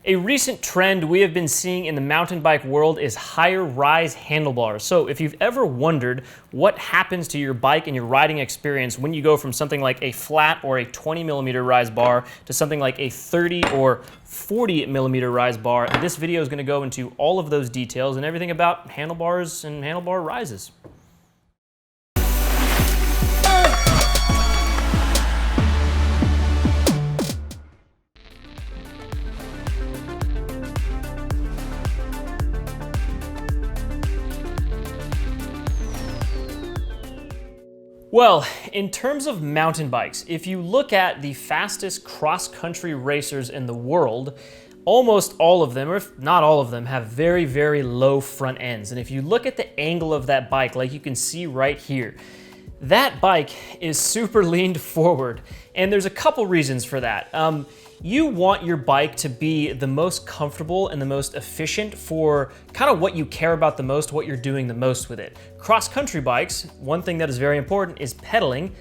A recent trend we have been seeing in the mountain bike world is higher rise handlebars. So if you've ever wondered what happens to your bike and your riding experience when you go from something like a flat or a 20 millimeter rise bar to something like a 30 or 40 millimeter rise bar, this video is going to go into all of those details and everything about handlebars and handlebar rises. Well, in terms of mountain bikes, if you look at the fastest cross-country racers in the world, almost all of them, or if not all of them, have very, very low front ends. And if you look at the angle of that bike, like you can see right here, that bike is super leaned forward. And there's a couple reasons for that. You want your bike to be the most comfortable and the most efficient for kind of what you care about the most, what you're doing the most with it. Cross-country bikes, one thing that is very important is pedaling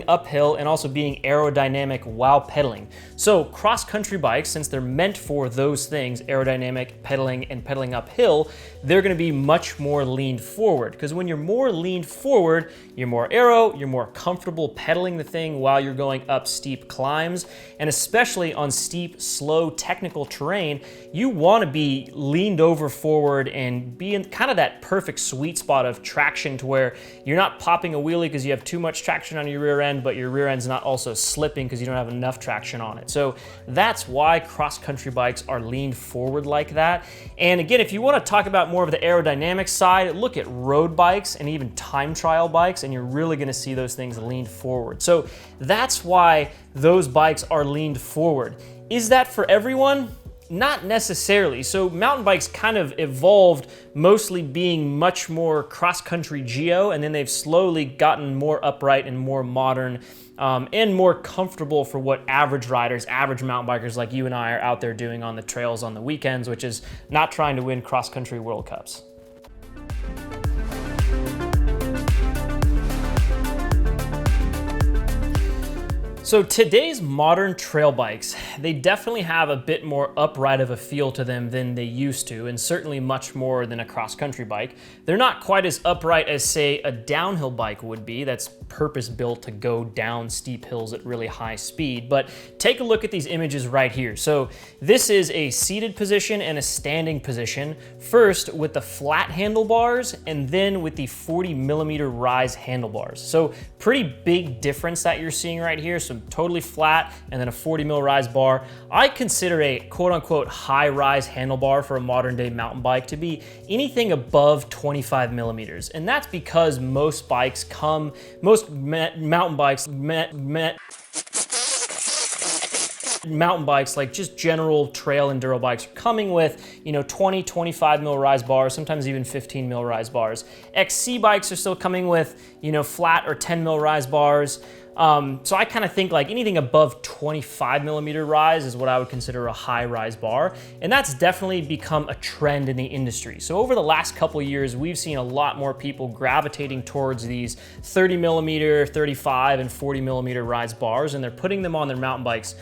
uphill and also being aerodynamic while pedaling. So cross-country bikes, since they're meant for those things, aerodynamic, pedaling, and pedaling uphill, they're gonna be much more leaned forward. Because when you're more leaned forward, you're more aero, you're more comfortable pedaling the thing while you're going up steep climbs, and especially on steep, slow, technical terrain, you wanna be leaned over forward and be in kind of that perfect sweet spot of traction to where you're not popping a wheelie because you have too much traction on your rear end, but your rear end's not also slipping because you don't have enough traction on it. So that's why cross-country bikes are leaned forward like that. And again, if you want to talk about more of the aerodynamic side, look at road bikes and even time trial bikes, and you're really going to see those things leaned forward. So that's why those bikes are leaned forward. Is that for everyone? Not necessarily. So mountain bikes kind of evolved mostly being much more cross-country geo, and then they've slowly gotten more upright and more modern and more comfortable for what average riders, average mountain bikers like you and I are out there doing on the trails on the weekends, which is not trying to win cross-country World Cups. So today's modern trail bikes, they definitely have a bit more upright of a feel to them than they used to, and certainly much more than a cross-country bike. They're not quite as upright as, say, a downhill bike would be that's purpose-built to go down steep hills at really high speed. But take a look at these images right here. So this is a seated position and a standing position, first with the flat handlebars and then with the 40 millimeter rise handlebars. So pretty big difference that you're seeing right here. So totally flat and then a 40 mil rise bar. I consider a quote unquote high rise handlebar for a modern day mountain bike to be anything above 25 millimeters. And that's because most bikes come, most mountain bikes, mountain bikes, like just general trail enduro bikes, are coming with, 20, 25 mil rise bars, sometimes even 15 mil rise bars. XC bikes are still coming with, flat or 10 mil rise bars. So I kind of think like anything above 25 millimeter rise is what I would consider a high rise bar. And that's definitely become a trend in the industry. So over the last couple of years, we've seen a lot more people gravitating towards these 30 millimeter, 35 and 40 millimeter rise bars, and they're putting them on their mountain bikes.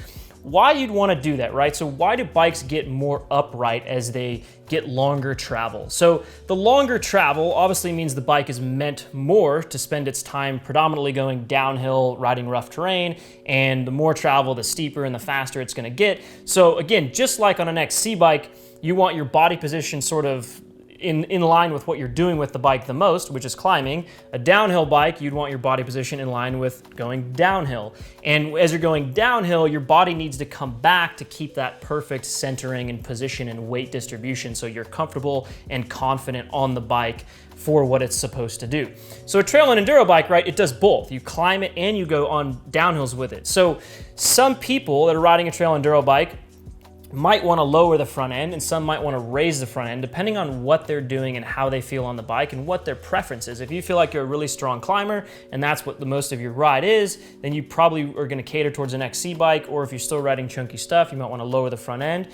Why you'd want to do that, right? So why do bikes get more upright as they get longer travel? So the longer travel obviously means the bike is meant more to spend its time predominantly going downhill, riding rough terrain, and the more travel, the steeper and the faster it's going to get. So again, just like on an XC bike, you want your body position sort of in line with what you're doing with the bike the most, which is climbing. A downhill bike, you'd want your body position in line with going downhill. And as you're going downhill, your body needs to come back to keep that perfect centering and position and weight distribution so you're comfortable and confident on the bike for what it's supposed to do. So a trail and enduro bike, right, it does both. You climb it and you go on downhills with it. So some people that are riding a trail enduro bike might want to lower the front end, and some might want to raise the front end depending on what they're doing and how they feel on the bike and what their preference is. If you feel like you're a really strong climber and that's what the most of your ride is, then you probably are going to cater towards an XC bike, or if you're still riding chunky stuff, you might want to lower the front end.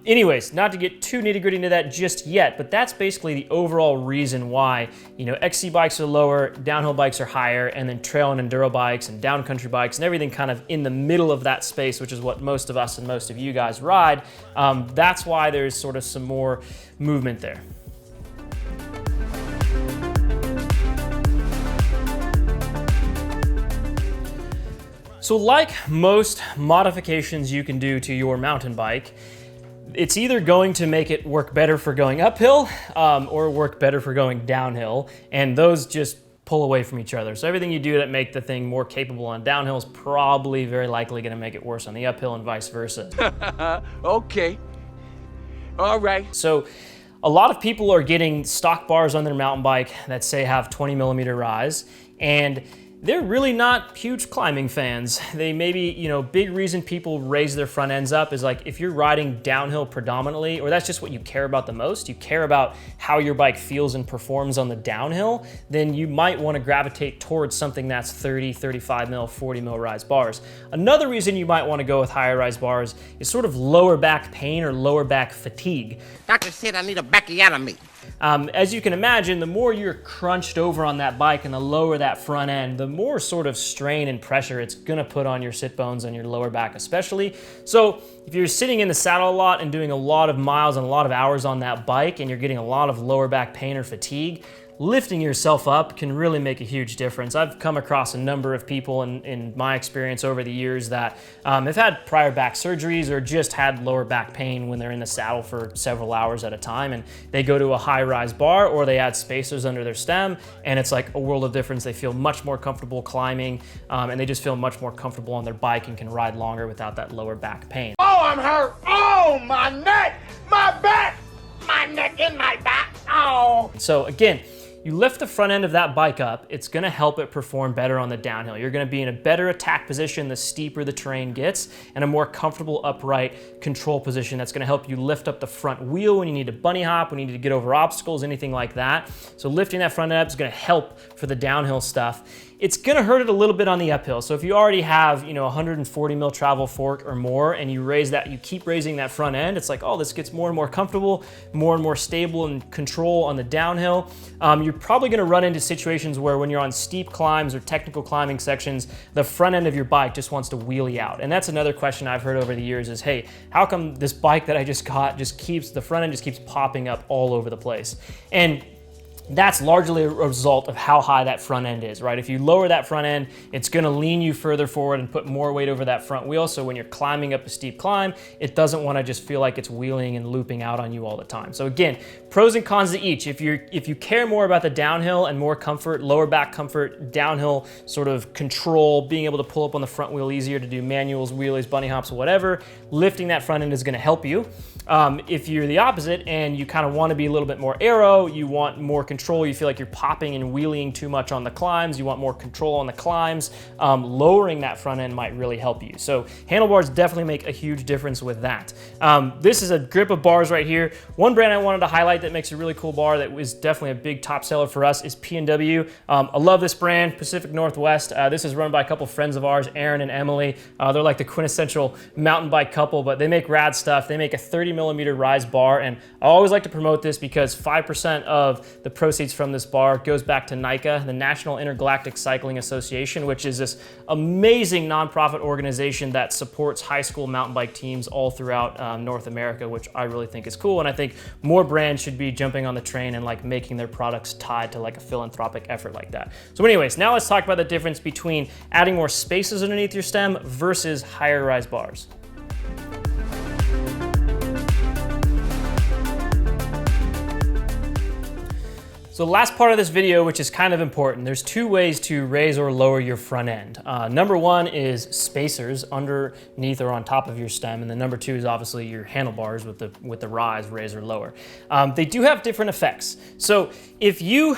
Anyways, not to get too nitty gritty into that just yet, but that's basically the overall reason why, XC bikes are lower, downhill bikes are higher, and then trail and enduro bikes and downcountry bikes and everything kind of in the middle of that space, which is what most of us and most of you guys ride. That's why there's sort of some more movement there. So like most modifications you can do to your mountain bike, it's either going to make it work better for going uphill or work better for going downhill, and those just pull away from each other. So everything you do that make the thing more capable on downhill is probably very likely going to make it worse on the uphill and vice versa. Okay. All right. So a lot of people are getting stock bars on their mountain bike that say have 20mm rise, and they're really not huge climbing fans. They maybe, you know, big reason people raise their front ends up is like if you're riding downhill predominantly, or that's just what you care about the most, you care about how your bike feels and performs on the downhill, then you might want to gravitate towards something that's 30, 35mm, 40mm rise bars. Another reason you might want to go with higher rise bars is sort of lower back pain or lower back fatigue. Doctor said I need a backiotomy. As you can imagine, the more you're crunched over on that bike and the lower that front end, the more sort of strain and pressure it's gonna put on your sit bones and your lower back especially. So if you're sitting in the saddle a lot and doing a lot of miles and a lot of hours on that bike and you're getting a lot of lower back pain or fatigue, lifting yourself up can really make a huge difference. I've come across a number of people in my experience over the years that have had prior back surgeries or just had lower back pain when they're in the saddle for several hours at a time, and they go to a high rise bar or they add spacers under their stem, and it's like a world of difference. They feel much more comfortable climbing, and they just feel much more comfortable on their bike and can ride longer without that lower back pain. Oh, I'm hurt. Oh, my neck, my back, my neck and my back. Oh. So again, you lift the front end of that bike up, it's gonna help it perform better on the downhill. You're gonna be in a better attack position the steeper the terrain gets, and a more comfortable upright control position that's gonna help you lift up the front wheel when you need to bunny hop, when you need to get over obstacles, anything like that. So lifting that front end up is gonna help for the downhill stuff. It's gonna hurt it a little bit on the uphill. So if you already have, you know, 140mm travel fork or more, and you raise that, you keep raising that front end, it's like, oh, this gets more and more comfortable, more and more stable and control on the downhill. You're probably gonna run into situations where when you're on steep climbs or technical climbing sections, the front end of your bike just wants to wheelie out. And that's another question I've heard over the years is, hey, how come this bike that I just got the front end just keeps popping up all over the place? And that's largely a result of how high that front end is, right? If you lower that front end, it's gonna lean you further forward and put more weight over that front wheel. So when you're climbing up a steep climb, it doesn't wanna just feel like it's wheeling and looping out on you all the time. So again, pros and cons to each. If you care more about the downhill and more comfort, lower back comfort, downhill sort of control, being able to pull up on the front wheel easier to do manuals, wheelies, bunny hops, whatever, lifting that front end is gonna help you. If you're the opposite and you kind of want to be a little bit more aero, you want more control, you feel like you're popping and wheeling too much on the climbs, you want more control on the climbs, lowering that front end might really help you. So handlebars definitely make a huge difference with that. This is a grip of bars right here. One brand I wanted to highlight that makes a really cool bar that was definitely a big top seller for us is P&W. I love this brand, Pacific Northwest. This is run by a couple friends of ours, Aaron and Emily. They're like the quintessential mountain bike couple, but they make rad stuff. They make a 30mm rise bar, and I always like to promote this because 5% of the proceeds from this bar goes back to NICA, the National Intergalactic Cycling Association, which is this amazing nonprofit organization that supports high school mountain bike teams all throughout North America, which I really think is cool. And I think more brands should be jumping on the train and like making their products tied to like a philanthropic effort like that. So anyways, now let's talk about the difference between adding more spaces underneath your stem versus higher rise bars. So the last part of this video, which is kind of important, there's two ways to raise or lower your front end. Number one is spacers underneath or on top of your stem, and then number two is obviously your handlebars with the rise, raise or lower. They do have different effects. So if you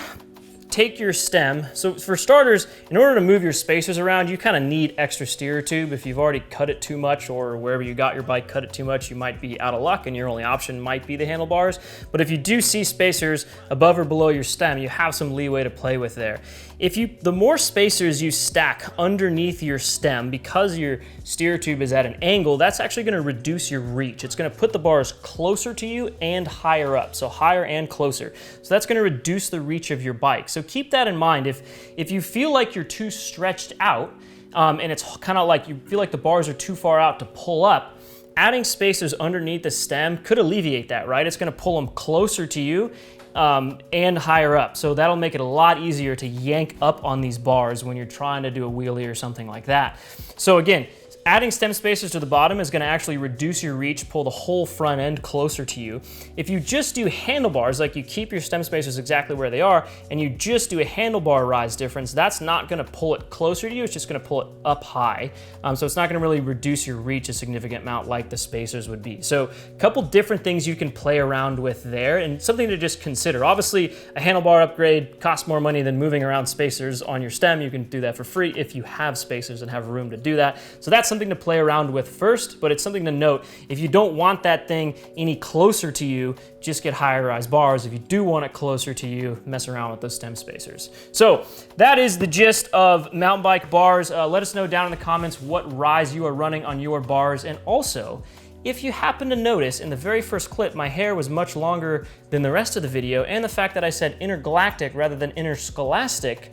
take your stem, so for starters, in order to move your spacers around, you kind of need extra steer tube. If you've already cut it too much or wherever you got your bike cut it too much, you might be out of luck and your only option might be the handlebars. But if you do see spacers above or below your stem, you have some leeway to play with there. The more spacers you stack underneath your stem, because your steer tube is at an angle, that's actually gonna reduce your reach. It's gonna put the bars closer to you and higher up, so higher and closer. So that's gonna reduce the reach of your bike. So keep that in mind. If you feel like you're too stretched out, and it's kind of like you feel like the bars are too far out to pull up, adding spacers underneath the stem could alleviate that, right? It's gonna pull them closer to you and higher up. So that'll make it a lot easier to yank up on these bars when you're trying to do a wheelie or something like that. So again, adding stem spacers to the bottom is gonna actually reduce your reach, pull the whole front end closer to you. If you just do handlebars, like you keep your stem spacers exactly where they are, and you just do a handlebar rise difference, that's not gonna pull it closer to you, it's just gonna pull it up high. So it's not gonna really reduce your reach a significant amount like the spacers would be. So a couple different things you can play around with there, and something to just consider. Obviously, a handlebar upgrade costs more money than moving around spacers on your stem. You can do that for free if you have spacers and have room to do that. So that's something to play around with first, but it's something to note. If you don't want that thing any closer to you, just get higher rise bars. If you do want it closer to you, mess around with those stem spacers. So that is the gist of mountain bike bars. Let us know down in the comments what rise you are running on your bars. And also, if you happen to notice in the very first clip, my hair was much longer than the rest of the video, and the fact that I said intergalactic rather than interscholastic,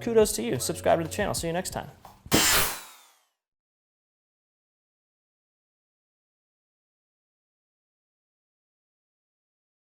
kudos to you. Subscribe to the channel. See you next time.